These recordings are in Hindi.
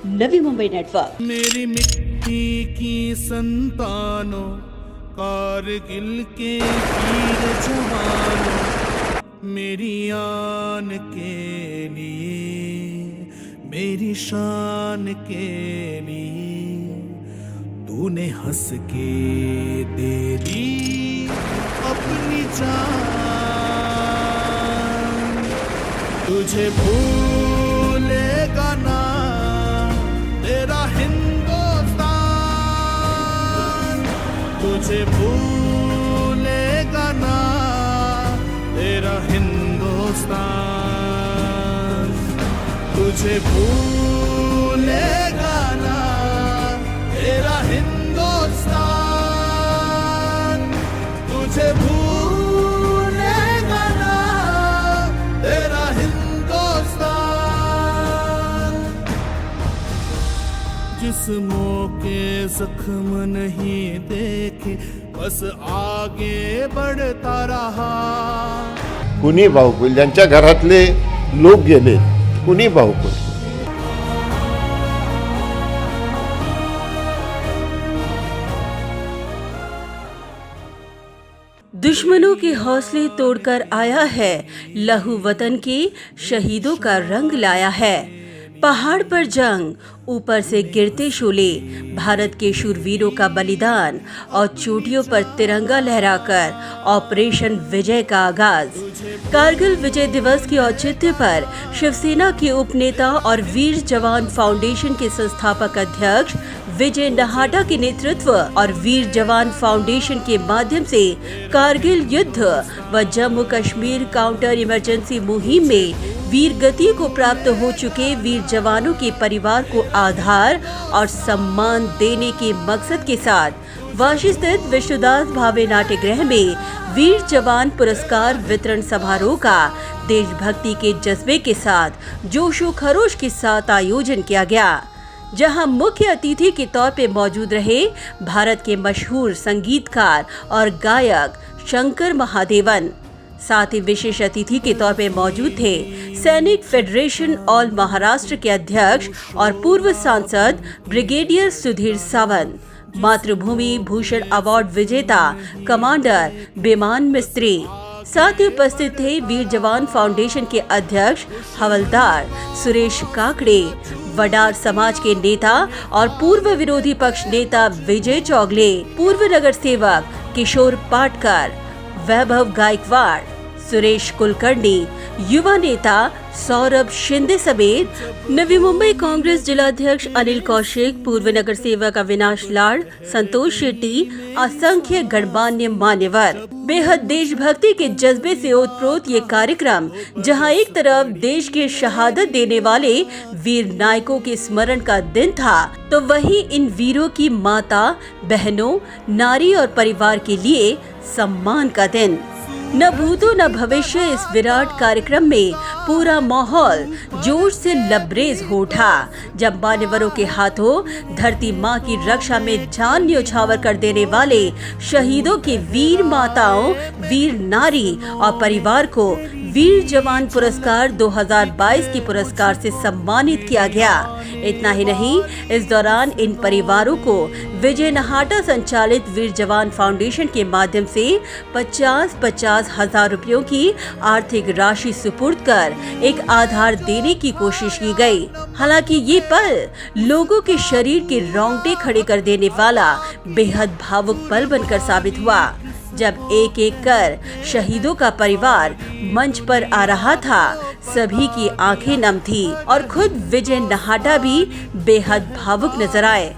नवी मुंबई नेटवर्क। मेरी मिट्टी की संतानों, कारगिल के वीर जवानों, मेरी आन के लिए, मेरी शान के लिए तूने हंस के दे दी अपनी जान। तुझे भूलेगा ना तेरा हिंदुस्तान, तुझे भूलेगा ना तेरा हिंदुस्तान, तुझे भूलेगा ना तेरा हिंदुस्तान, तुझे भूलेगा ना तेरा हिंदुस्तान। जिस्मों के जख्म नहीं देखे, बस आगे बढ़ता रहा। कुणी बाहुकुल, ज्यांच्या घरातले लोक गेले, कुणी बाहुकुल. दुश्मनों के हौसले तोड़कर आया है, लहू वतन के शहीदों का रंग लाया है। पहाड़ पर जंग, ऊपर से गिरते शोले, भारत के शूरवीरों का बलिदान और चोटियों पर तिरंगा लहराकर ऑपरेशन विजय का आगाज। कारगिल विजय दिवस के औचित्य पर शिवसेना के उपनेता और वीर जवान फाउंडेशन के संस्थापक अध्यक्ष विजय नहाटा के नेतृत्व और वीर जवान फाउंडेशन के माध्यम से कारगिल युद्ध व जम्मू कश्मीर काउंटर इमरजेंसी मुहिम में वीर गति को प्राप्त हो चुके वीर जवानों के परिवार को आधार और सम्मान देने के मकसद के साथ वाशी स्थित विश्वदास भावे नाट्यगृह में वीर जवान पुरस्कार वितरण समारोह का देशभक्ति के जज्बे के साथ जोशो खरोश के साथ आयोजन किया गया, जहां मुख्य अतिथि के तौर पे मौजूद रहे भारत के मशहूर संगीतकार और गायक शंकर महादेवन। साथ ही विशेष अतिथि के तौर पे मौजूद थे सैनिक फेडरेशन ऑल महाराष्ट्र के अध्यक्ष और पूर्व सांसद ब्रिगेडियर सुधीर सावंत, मातृभूमि भूषण अवार्ड विजेता कमांडर बेमान मिस्त्री। साथ ही उपस्थित थे वीर जवान फाउंडेशन के अध्यक्ष हवलदार सुरेश काकड़े, वडार समाज के नेता और पूर्व विरोधी पक्ष नेता विजय चौगले, पूर्व नगर सेवक किशोर पाटकर, वैभव गायकवाड़, सुरेश कुलकर्णी, युवा नेता सौरभ शिंदे समेत नवी मुंबई कांग्रेस जिलाध्यक्ष अनिल कौशिक, पूर्व नगर सेवक अविनाश लाड़, संतोष शेट्टी, असंख्य गणमान्य मान्यवर। बेहद देशभक्ति के जज्बे से ओतप्रोत ये कार्यक्रम, जहां एक तरफ देश की शहादत देने वाले वीर नायकों के स्मरण का दिन था, तो वहीं इन वीरों की माता, बहनों, नारी और परिवार के लिए सम्मान का दिन। न भूतो न भविष्य इस विराट कार्यक्रम में पूरा माहौल जोश से लबरेज हो उठा, जब मान्यवरों के हाथों धरती माँ की रक्षा में जान न्यौछावर कर देने वाले शहीदों के वीर माताओं, वीर नारी और परिवार को वीर जवान पुरस्कार 2022 के पुरस्कार से सम्मानित किया गया। इतना ही नहीं, इस दौरान इन परिवारों को विजय नहाटा संचालित वीर जवान फाउंडेशन के माध्यम से 50-50 हजार रुपयों की आर्थिक राशि सुपुर्द कर एक आधार देने की कोशिश की गई। हालांकि ये पल लोगों के शरीर के रोंगटे खड़े कर देने वाला बेहद भावुक पल बनकर साबित हुआ, जब एक एक कर शहीदों का परिवार मंच पर आ रहा था। सभी की आंखें नम थी और खुद विजय नहाटा भी बेहद भावुक नजर आए।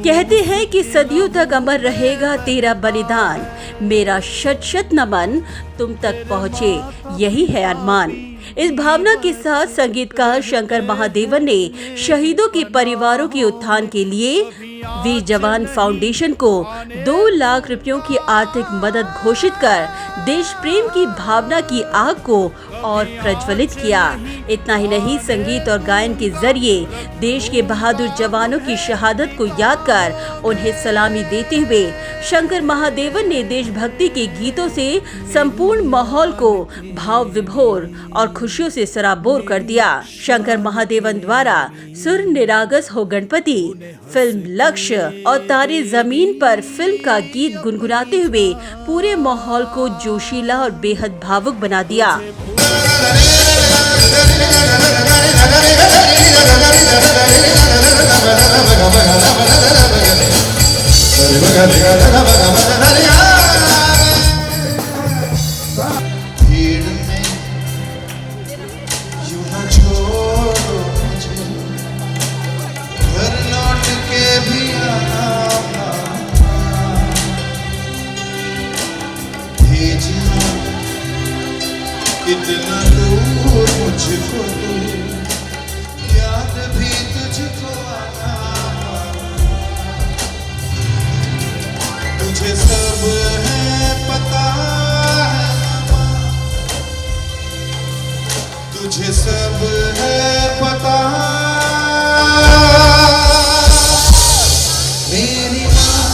कहते हैं कि सदियों तक अमर रहेगा तेरा बलिदान, मेरा शत शत नमन तुम तक पहुँचे, यही है अरमान। इस भावना के साथ संगीतकार शंकर महादेवन ने शहीदों के परिवारों के उत्थान के लिए वीर जवान फाउंडेशन को 2 लाख रुपयों की आर्थिक मदद घोषित कर देश प्रेम की भावना की आग को और प्रज्वलित किया। इतना ही नहीं, संगीत और गायन के जरिए देश के बहादुर जवानों की शहादत को याद कर उन्हें सलामी देते हुए शंकर महादेवन ने देशभक्ति के गीतों से संपूर्ण माहौल को भाव विभोर और खुशियों से सराबोर कर दिया। शंकर महादेवन द्वारा सुर निरागस हो गणपति, फिल्म लक्ष्य और तारे जमीन पर फिल्म का गीत गुनगुनाते हुए पूरे माहौल को जोशीला और बेहद भावुक बना दिया। भीड़ में यूं न छोड़ो मुझे, घर लौट के भी आना, भेजना इतना दूर मुझको, याद भी तुझको आना। तुझे सब है पता है, तुझे सब है पता। मेरी माँ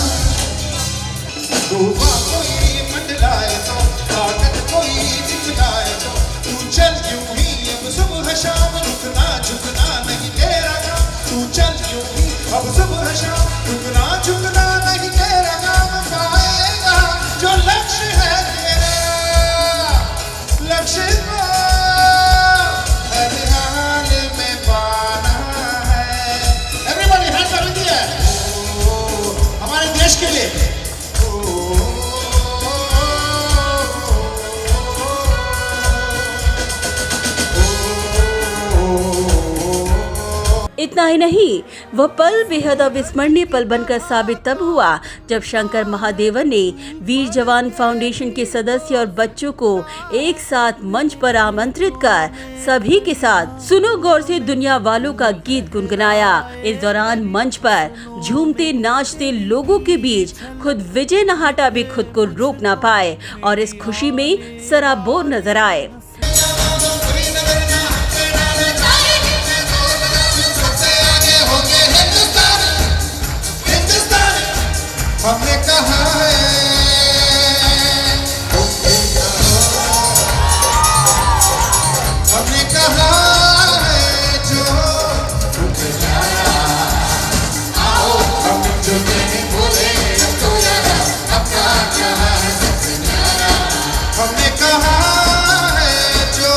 धूपा कोई मंडलाए तो, ताकत कोई दिखलाए तो, तू चल यूं ही अब सुबह शाम, रुकना झुकना नहीं तेरा काम। तू चल यूं ही अब सुबह शाम, रुकना झुकना नहीं तेरा काम। पाएगा जो लक्ष्य है तेरा, लक्ष्य को हर हाल में पाना है। Everybody hands up in the air. हमारे देश के लिए। इतना ही नहीं, वह पल बेहद अविस्मरणीय पल बनकर साबित तब हुआ जब शंकर महादेवन ने वीर जवान फाउंडेशन के सदस्य और बच्चों को एक साथ मंच पर आमंत्रित कर सभी के साथ सुनो गौर से दुनिया वालों का गीत गुनगुनाया। इस दौरान मंच पर झूमते नाचते लोगों के बीच खुद विजय नहाटा भी खुद को रोक ना पाए और इस खुशी में सराबोर नजर आए। हमने कहा है, हमने कहा है जो रुक जाया, आओ हम जो नहीं बोले तो यार अपना क्या है सबसे न्यारा। हमने कहा है जो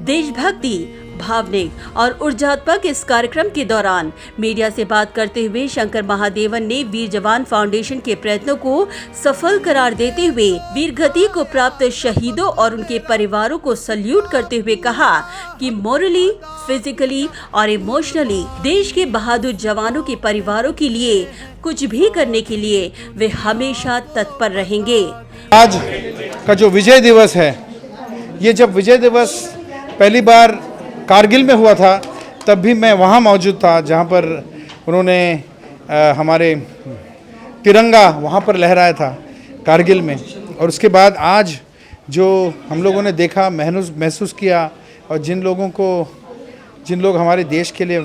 देशभक्ति, भावनिक और ऊर्जात्मक इस कार्यक्रम के दौरान मीडिया से बात करते हुए शंकर महादेवन ने वीर जवान फाउंडेशन के प्रयत्नों को सफल करार देते हुए वीरगति को प्राप्त शहीदों और उनके परिवारों को सल्यूट करते हुए कहा कि मोरली, फिजिकली और इमोशनली देश के बहादुर जवानों के परिवारों के लिए कुछ भी करने के लिए वे हमेशा तत्पर रहेंगे। आज का जो विजय दिवस है, ये जब विजय दिवस पहली बार कारगिल में हुआ था तब भी मैं वहाँ मौजूद था जहाँ पर उन्होंने हमारे तिरंगा वहाँ पर लहराया था कारगिल में। और उसके बाद आज जो हम लोगों ने देखा, महसूस किया, और जिन लोग हमारे देश के लिए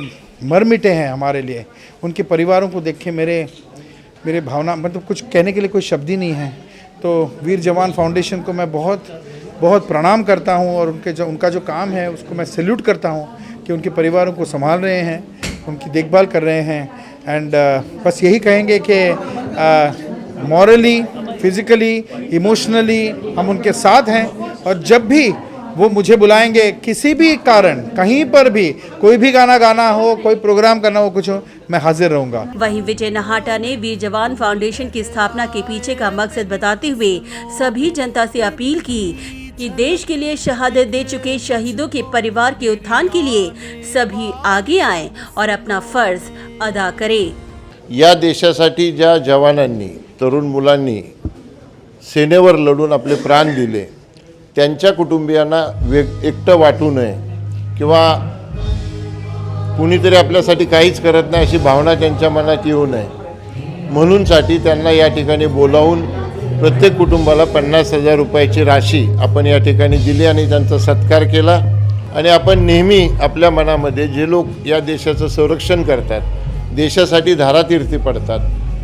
मर मिटे हैं हमारे लिए, उनके परिवारों को देख के मेरे भावना, मतलब कुछ कहने के लिए कोई शब्द ही नहीं है। तो वीर जवान फाउंडेशन को मैं बहुत प्रणाम करता हूं और उनका जो काम है उसको मैं सैल्यूट करता हूं कि उनके परिवारों को संभाल रहे हैं, उनकी देखभाल कर रहे हैं। एंड बस यही कहेंगे कि मॉरली, फिज़िकली, इमोशनली हम उनके साथ हैं, और जब भी वो मुझे बुलाएंगे किसी भी कारण, कहीं पर भी, कोई भी गाना गाना हो, कोई प्रोग्राम करना हो, कुछ हो, मैं हाजिर रहूंगा। वहीं विजय नहाटा ने वीर जवान फाउंडेशन की स्थापना के पीछे का मकसद बताते हुए सभी जनता से अपील की कि देश के लिए शहादत दे चुके शहीदों के परिवार के उत्थान के लिए सभी आगे आएं और अपना फर्ज अदा करें। या देशासाठी ज्या जवानांनी, तरुण मुलांनी सेनेवर लढून आपले प्राण दिले, त्यांच्या कुटुंबियांना एकटं वाटू नये किंवा कुणीतरी आपल्यासाठी काहीच करत नाही अशी भावना त्यांच्या मनात येऊ नये, म्हणूनसाठी त्यांना या ठिकाणी बोलावून प्रत्येक कुटुंबाला 50,000 रुपयाची राशी आपण या ठिकाणी दिली आणि त्यांचा सत्कार केला. आणि आपण नेहमी आपल्या मनामध्ये जे लोक या देशाचं संरक्षण करतात, देशासाठी धारातीर्थी पडतात,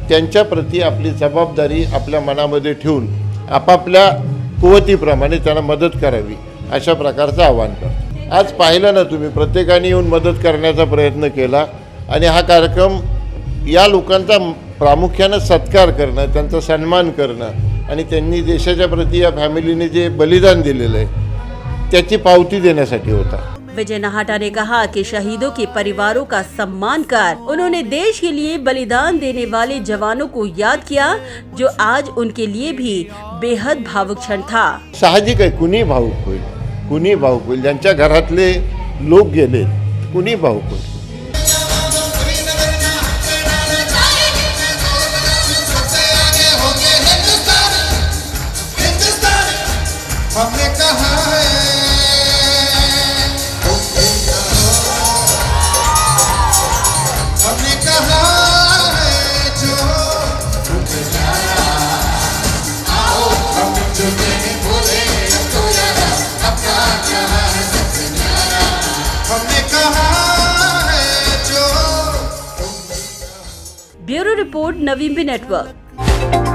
त्यांच्याप्रती आपली जबाबदारी आपल्या मनामध्ये ठेवून आपापल्या कुवतीप्रमाणे त्यांना मदत करावी अशा प्रकारचं आवाहन करतो. आज पाहिलं ना तुम्ही, प्रत्येकाने येऊन मदत करण्याचा प्रयत्न केला आणि हा कार्यक्रम या लोकांचा प्रामुख्यानं सत्कार करणं, त्यांचा सन्मान करणं आणि त्यांनी देशाच्या प्रती या फॅमिलीने जे बलिदान दिलेलं आहे त्याची पावती देण्यासाठी होता. विजय नाहटा ने कहा कि शहीदों के परिवारों का सम्मान कर उन्होंने देश के लिए बलिदान देने वाले जवानों को याद किया, जो आज उनके लिए भी बेहद भावुक क्षण था. साहजिक आहे, कुणी भावुक होईल, कुणी भावुक होईल. ज्यांच्या घरातले लोक गेले कुणी भावुक होईल. हमने कहा है हमने कहा है जो आओ हम जो नहीं बोले तो यारा अपना कहा है सबसे न्यारा. हमने कहा है जो. ब्यूरो रिपोर्ट, नवीन नेटवर्क.